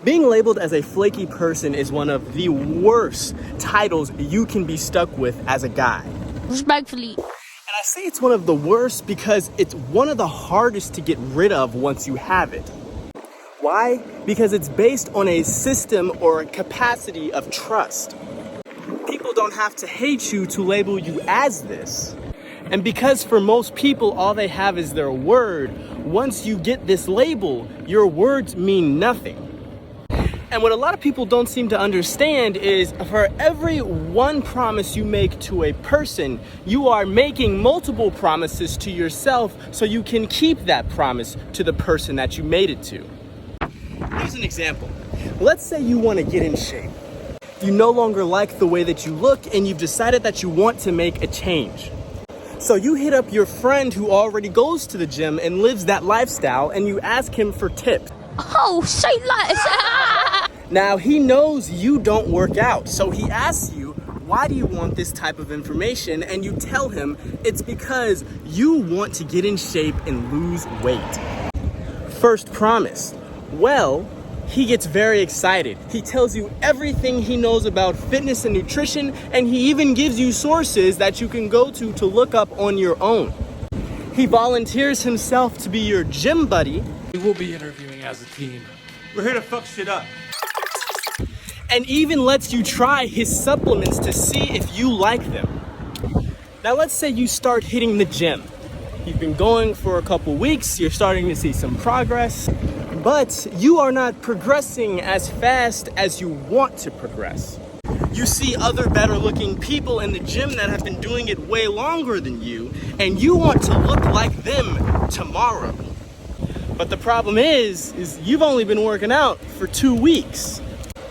Being labeled as a flaky person is one of the worst titles you can be stuck with as a guy. Respectfully. And I say it's one of the worst because it's one of the hardest to get rid of once you have it. Why? Because it's based on a system or a capacity of trust. People don't have to hate you to label you as this. And because for most people, all they have is their word, once you get this label, your words mean nothing. And what a lot of people don't seem to understand is for every one promise you make to a person, you are making multiple promises to yourself so you can keep that promise to the person that you made it to. Here's an example. Let's say you want to get in shape. You no longer like the way that you look and you've decided that you want to make a change. So you hit up your friend who already goes to the gym and lives that lifestyle and you ask him for tips. Oh, say less. Now he knows you don't work out, so he asks you, why do you want this type of information? And you tell him it's because you want to get in shape and lose weight. First promise. Well, he gets very excited. He tells you everything he knows about fitness and nutrition, and he even gives you sources that you can go to look up on your own. He volunteers himself to be your gym buddy. We will be interviewing as a team. We're here to fuck shit up. And even lets you try his supplements to see if you like them. Now let's say you start hitting the gym. You've been going for a couple weeks, you're starting to see some progress, but you are not progressing as fast as you want to progress. You see other better looking people in the gym that have been doing it way longer than you, and you want to look like them tomorrow. But the problem is you've only been working out for 2 weeks,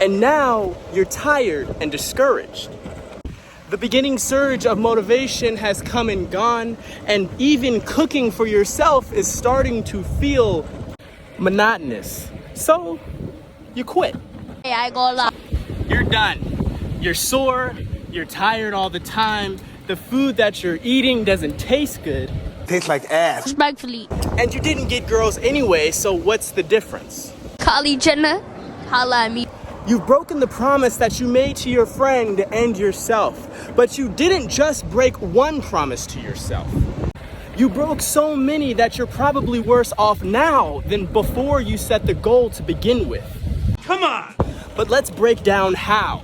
and now you're tired and discouraged. The beginning surge of motivation has come and gone, and even cooking for yourself is starting to feel monotonous. So, you quit. Hey, I go lie. You're done. You're sore, you're tired all the time, the food that you're eating doesn't taste good. Tastes like ass. Respectfully. And you didn't get girls anyway, so what's the difference? Kylie Jenner, holla at me. You've broken the promise that you made to your friend and yourself, but you didn't just break one promise to yourself. You broke so many that you're probably worse off now than before you set the goal to begin with. Come on! But let's break down how.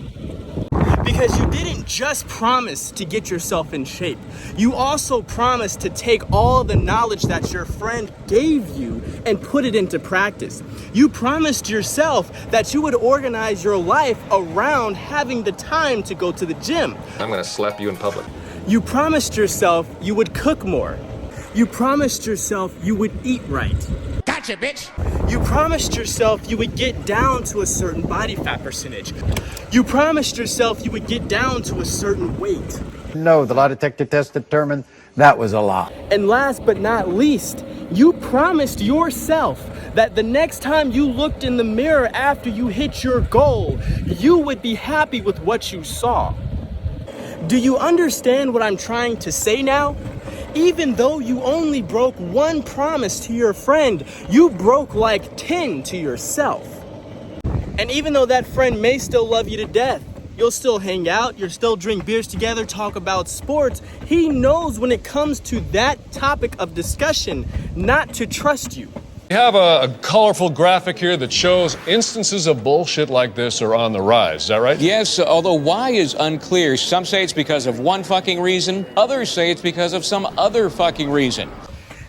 Because you didn't just promise to get yourself in shape. You also promised to take all the knowledge that your friend gave you and put it into practice. You promised yourself that you would organize your life around having the time to go to the gym. I'm gonna slap you in public. You promised yourself you would cook more. You promised yourself you would eat right. Gotcha, bitch. You promised yourself you would get down to a certain body fat percentage. You promised yourself you would get down to a certain weight. No, the lie detector test determined that was a lie. And last but not least, you promised yourself that the next time you looked in the mirror after you hit your goal, you would be happy with what you saw. Do you understand what I'm trying to say now? Even though you only broke one promise to your friend, you broke like 10 to yourself. And even though that friend may still love you to death, you'll still hang out, you'll still drink beers together, talk about sports, he knows when it comes to that topic of discussion not to trust you. We have a colorful graphic here that shows instances of bullshit like this are on the rise. Is that right? Yes, although why is unclear. Some say it's because of one fucking reason. Others say it's because of some other fucking reason.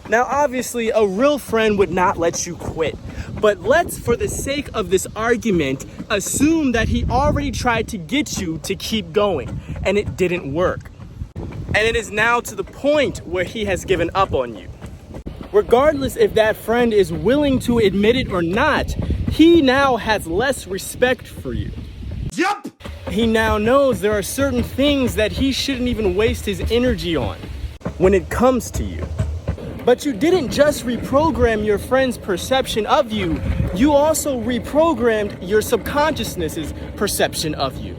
Now, obviously, a real friend would not let you quit. But let's, for the sake of this argument, assume that he already tried to get you to keep going, and it didn't work. And it is now to the point where he has given up on you. Regardless if that friend is willing to admit it or not, he now has less respect for you. Yup! He now knows there are certain things that he shouldn't even waste his energy on when it comes to you. But you didn't just reprogram your friend's perception of you, you also reprogrammed your subconsciousness's perception of you.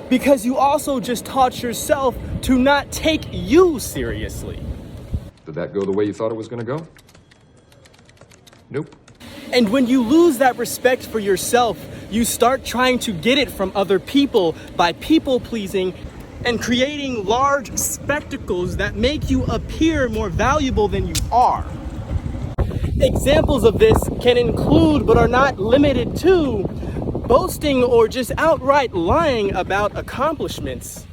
Because you also just taught yourself to not take you seriously. Did that go the way you thought it was gonna go? Nope. And when you lose that respect for yourself, you start trying to get it from other people by people pleasing and creating large spectacles that make you appear more valuable than you are. Examples of this can include, but are not limited to, boasting or just outright lying about accomplishments,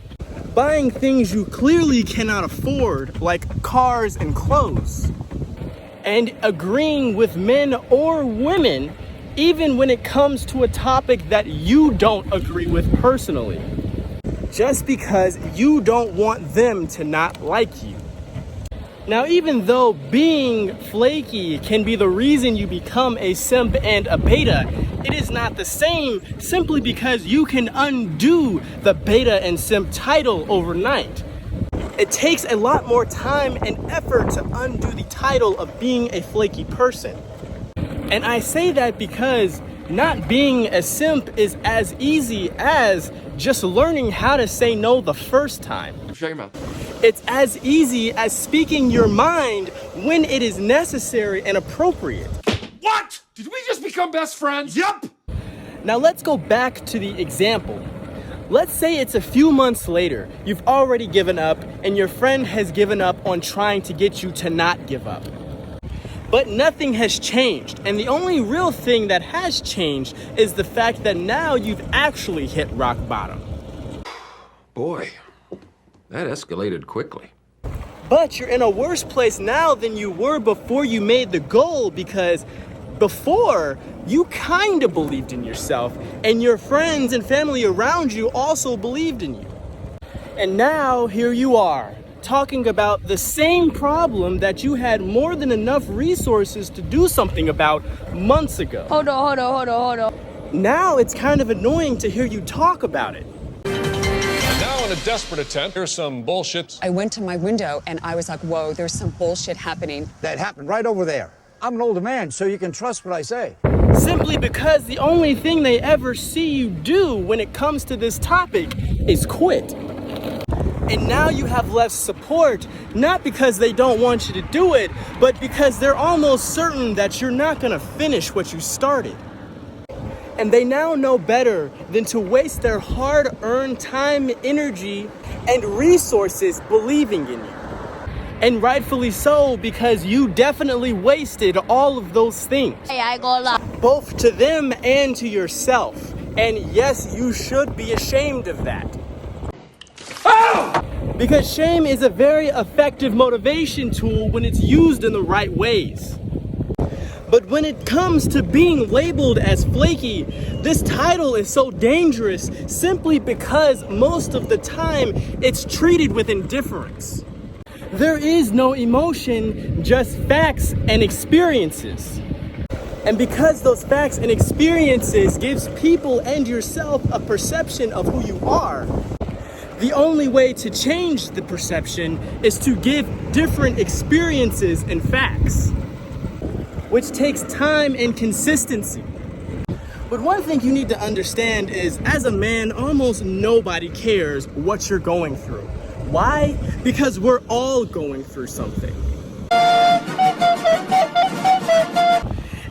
buying things you clearly cannot afford, like cars and clothes, and agreeing with men or women even when it comes to a topic that you don't agree with personally, just because you don't want them to not like you. Now, even though being flaky can be the reason you become a simp and a beta, it is not the same simply because you can undo the beta and simp title overnight. It takes a lot more time and effort to undo the title of being a flaky person. And I say that because not being a simp is as easy as just learning how to say no the first time. Shut your mouth. It's as easy as speaking your mind when it is necessary and appropriate. What? Did we just become best friends? Yup. Now let's go back to the example. Let's say it's a few months later, you've already given up and your friend has given up on trying to get you to not give up. But nothing has changed, and the only real thing that has changed is the fact that now you've actually hit rock bottom. Boy, that escalated quickly. But you're in a worse place now than you were before you made the goal, because before you kind of believed in yourself and your friends and family around you also believed in you. And now here you are, talking about the same problem that you had more than enough resources to do something about months ago. Hold on. Now it's kind of annoying to hear you talk about it. And now, in a desperate attempt, here's some bullshit. I went to my window and I was like, whoa, there's some bullshit happening. That happened right over there. I'm an older man, so you can trust what I say. Simply because the only thing they ever see you do when it comes to this topic is quit. And now you have less support, not because they don't want you to do it, but because they're almost certain that you're not gonna finish what you started. And they now know better than to waste their hard-earned time, energy, and resources believing in you. And rightfully so, because you definitely wasted all of those things. Hey, I ain't gonna lie. Both to them and to yourself. And yes, you should be ashamed of that. Because shame is a very effective motivation tool when it's used in the right ways. But when it comes to being labeled as flaky, this title is so dangerous simply because most of the time it's treated with indifference. There is no emotion, just facts and experiences. And because those facts and experiences gives people and yourself a perception of who you are, the only way to change the perception is to give different experiences and facts, which takes time and consistency. But one thing you need to understand is, as a man, almost nobody cares what you're going through. Why? Because we're all going through something.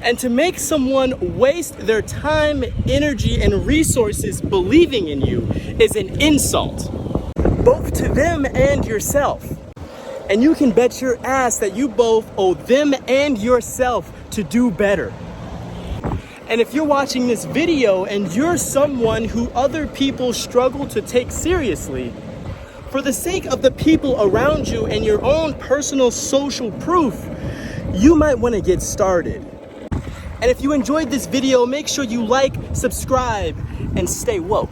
And to make someone waste their time, energy, and resources believing in you is an insult, both to them and yourself. And you can bet your ass that you both owe them and yourself to do better. And if you're watching this video and you're someone who other people struggle to take seriously, for the sake of the people around you and your own personal social proof, you might want to get started. And if you enjoyed this video, make sure you like, subscribe, and stay woke.